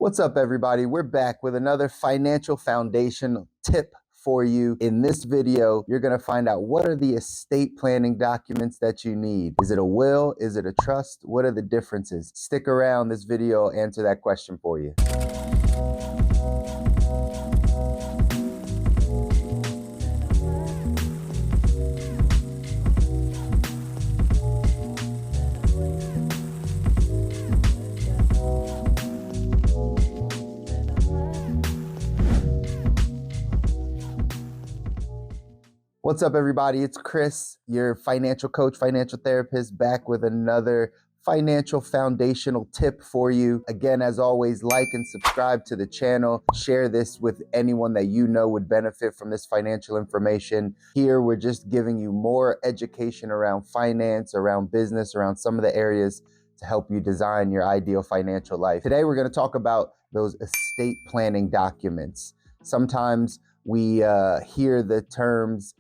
What's up, everybody? We're back with another financial foundation tip for you. In this video, you're going to find out what are the estate planning documents that you need. Is it a will? Is it a trust? What are the differences? Stick around. This video will answer that question for you. What's up, everybody? It's Chris, your financial coach, financial therapist, back with another financial foundational tip for you. Again, as always, like and subscribe to the channel. Share this with anyone that you know would benefit from this financial information. Here, we're just giving you more education around finance, around business, around some of the areas to help you design your ideal financial life. Today, we're going to talk about those estate planning documents. Sometimes we hear the terms,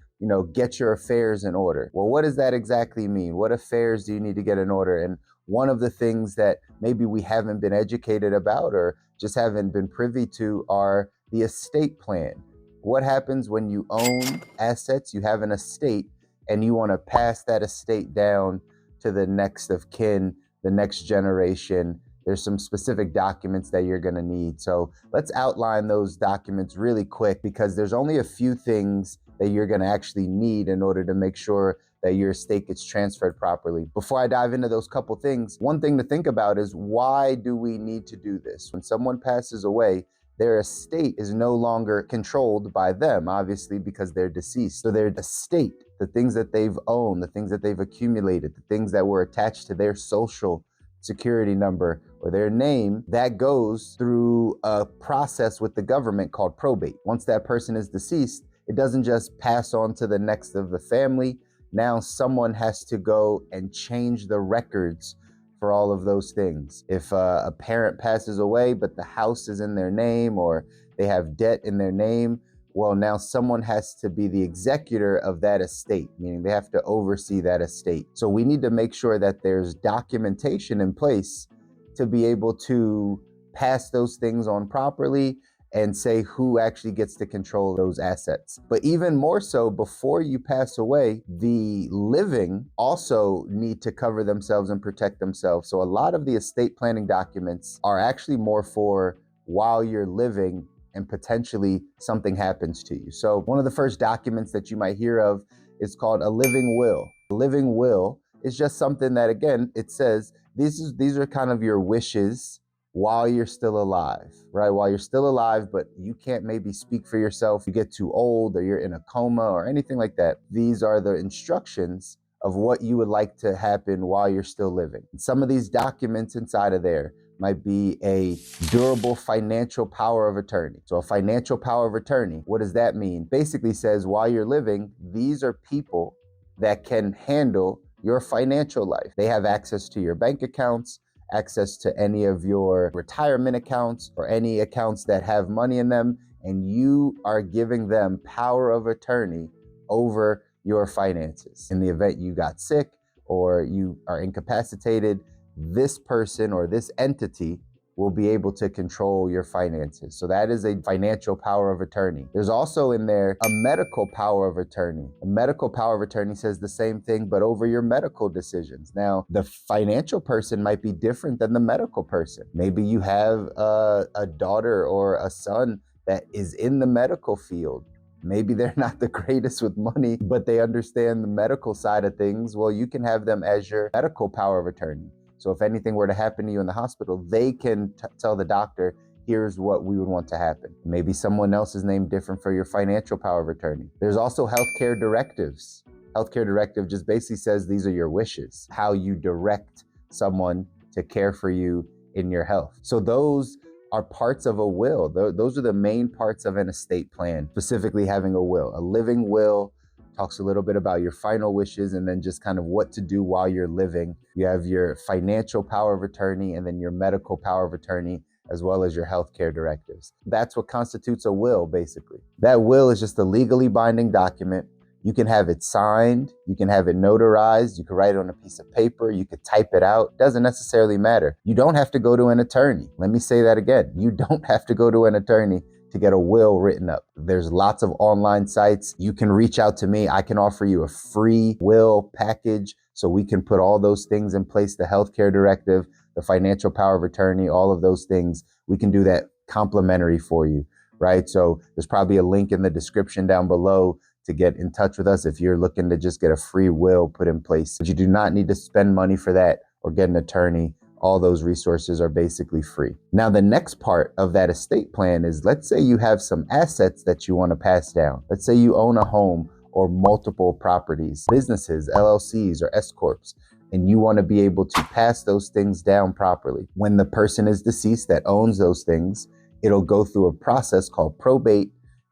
get your affairs in order. Well, what does that exactly mean? What affairs do you need to get in order? And one of the things that maybe we haven't been educated about or just haven't been privy to are the estate plan. What happens when you own assets, you have an estate, and you want to pass that estate down to the next of kin, the next generation? There's some specific documents that you're going to need. So let's outline those documents really quick, because there's only a few things that you're going to actually need in order to make sure that your estate gets transferred properly. Before I dive into those couple things, one thing to think about is, why do we need to do this? When someone passes away, their estate is no longer controlled by them, obviously, because they're deceased. So their estate, the things that they've owned, the things that they've accumulated, the things that were attached to their social security number or their name, that goes through a process with the government called probate. Once that person is deceased, it doesn't just pass on to the next of the family. Now someone has to go and change the records for all of those things. If a parent passes away, but the house is in their name, or they have debt in their name, well, now someone has to be the executor of that estate, meaning they have to oversee that estate. So we need to make sure that there's documentation in place to be able to pass those things on properly and say who actually gets to control those assets. But even more so, before you pass away, the living also need to cover themselves and protect themselves. So a lot of the estate planning documents are actually more for while you're living and potentially something happens to you. So one of the first documents that you might hear of is called a living will. A living will is just something that, again, it says these are kind of your wishes while you're still alive, right? While you're still alive, but you can't maybe speak for yourself, you get too old, or you're in a coma or anything like that. These are the instructions of what you would like to happen while you're still living. And some of these documents inside of there might be a durable financial power of attorney. So a financial power of attorney, what does that mean? Basically says, while you're living, these are people that can handle your financial life. They have access to your bank accounts, access to any of your retirement accounts or any accounts that have money in them, and you are giving them power of attorney over your finances. In the event you got sick or you are incapacitated, this person or this entity will be able to control your finances. So that is a financial power of attorney. There's also in there a medical power of attorney. A medical power of attorney says the same thing, but over your medical decisions. Now, the financial person might be different than the medical person. Maybe you have a daughter or a son that is in the medical field. Maybe they're not the greatest with money, but they understand the medical side of things. Well, you can have them as your medical power of attorney. So if anything were to happen to you in the hospital, they can tell the doctor, here's what we would want to happen. Maybe someone else is named different for your financial power of attorney. There's also healthcare directives. Healthcare directive just basically says these are your wishes, how you direct someone to care for you in your health. So those are parts of a will. Those are the main parts of an estate plan, specifically having a will. A living will talks a little bit about your final wishes and then just kind of what to do while you're living. You have your financial power of attorney and then your medical power of attorney, as well as your healthcare directives. That's what constitutes a will, basically. That will is just a legally binding document. You can have it signed, you can have it notarized, you can write it on a piece of paper, you could type it out. Doesn't necessarily matter. You don't have to go to an attorney. Let me say that again. You don't have to go to an attorney to get a will written up. There's lots of online sites. You can reach out to me. I can offer you a free will package so we can put all those things in place, the healthcare directive, the financial power of attorney, all of those things. We can do that complimentary for you, right? So there's probably a link in the description down below to get in touch with us if you're looking to just get a free will put in place. But you do not need to spend money for that or get an attorney. All those resources are basically free. Now, the next part of that estate plan is, let's say you have some assets that you want to pass down. Let's say you own a home or multiple properties, businesses, LLCs or S Corps, and you want to be able to pass those things down properly. When the person is deceased that owns those things, it'll go through a process called probate.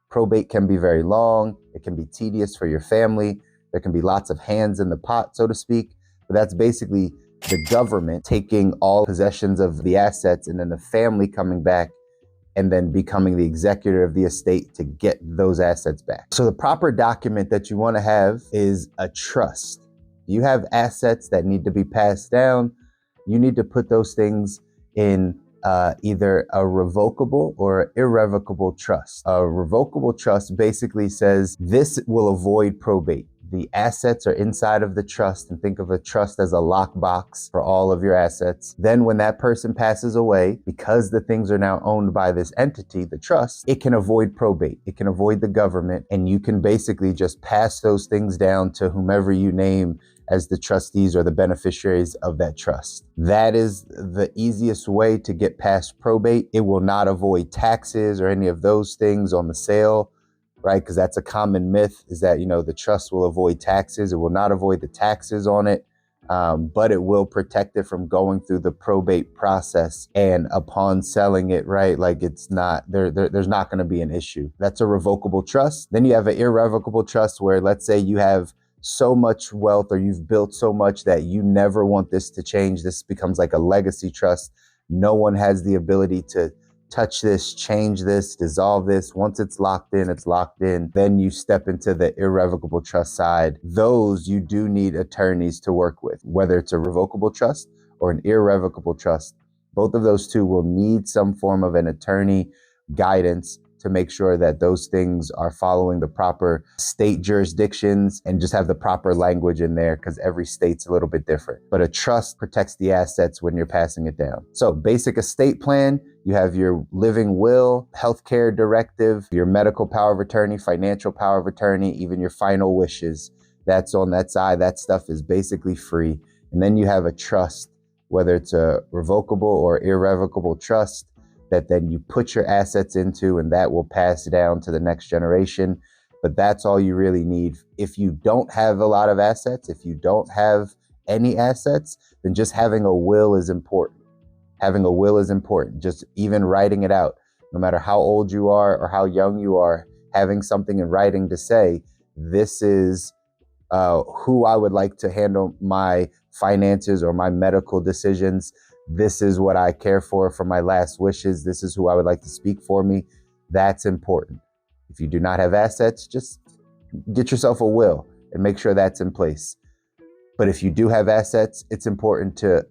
Probate can be very long. It can be tedious for your family. There can be lots of hands in the pot, so to speak. But that's basically the government taking all possessions of the assets and then the family coming back and then becoming the executor of the estate to get those assets back. So the proper document that you want to have is a trust. You have assets that need to be passed down. You need to put those things in either a revocable or irrevocable trust. A revocable trust basically says this will avoid probate. The assets are inside of the trust, and think of a trust as a lockbox for all of your assets. Then when that person passes away, because the things are now owned by this entity, the trust, it can avoid probate. It can avoid the government, and you can basically just pass those things down to whomever you name as the trustees or the beneficiaries of that trust. That is the easiest way to get past probate. It will not avoid taxes or any of those things on the sale, right? Because that's a common myth, is that, the trust will avoid taxes. It will not avoid the taxes on it, but it will protect it from going through the probate process. And upon selling it, right, like it's not, there's not going to be an issue. That's a revocable trust. Then you have an irrevocable trust where, let's say you have so much wealth or you've built so much that you never want this to change. This becomes like a legacy trust. No one has the ability to touch this, change this, dissolve this. Once it's locked in, it's locked in. Then you step into the irrevocable trust side. Those you do need attorneys to work with, whether it's a revocable trust or an irrevocable trust. Both of those two will need some form of an attorney guidance to make sure that those things are following the proper state jurisdictions and just have the proper language in there, because every state's a little bit different. But a trust protects the assets when you're passing it down. So basic estate plan, you have your living will, healthcare directive, your medical power of attorney, financial power of attorney, even your final wishes. That's on that side. That stuff is basically free. And then you have a trust, whether it's a revocable or irrevocable trust, that then you put your assets into, and that will pass down to the next generation. But that's all you really need. If you don't have a lot of assets, if you don't have any assets, then just having a will is important. Having a will is important. Just even writing it out, no matter how old you are or how young you are, having something in writing to say, this is who I would like to handle my finances or my medical decisions. This is what I care for my last wishes. This is who I would like to speak for me. That's important. If you do not have assets, just get yourself a will and make sure that's in place. But if you do have assets, it's important to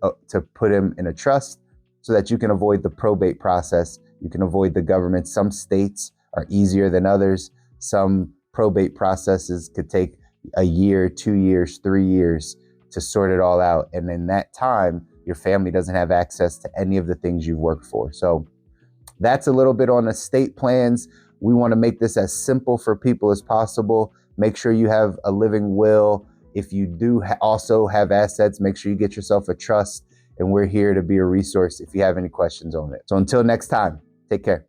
put them in a trust so that you can avoid the probate process. You can avoid the government. Some states are easier than others. Some probate processes could take a year, 2 years, 3 years to sort it all out. And in that time, your family doesn't have access to any of the things you've worked for. So that's a little bit on estate plans. We want to make this as simple for people as possible. Make sure you have a living will. If you do also have assets, make sure you get yourself a trust. And we're here to be a resource if you have any questions on it. So until next time, take care.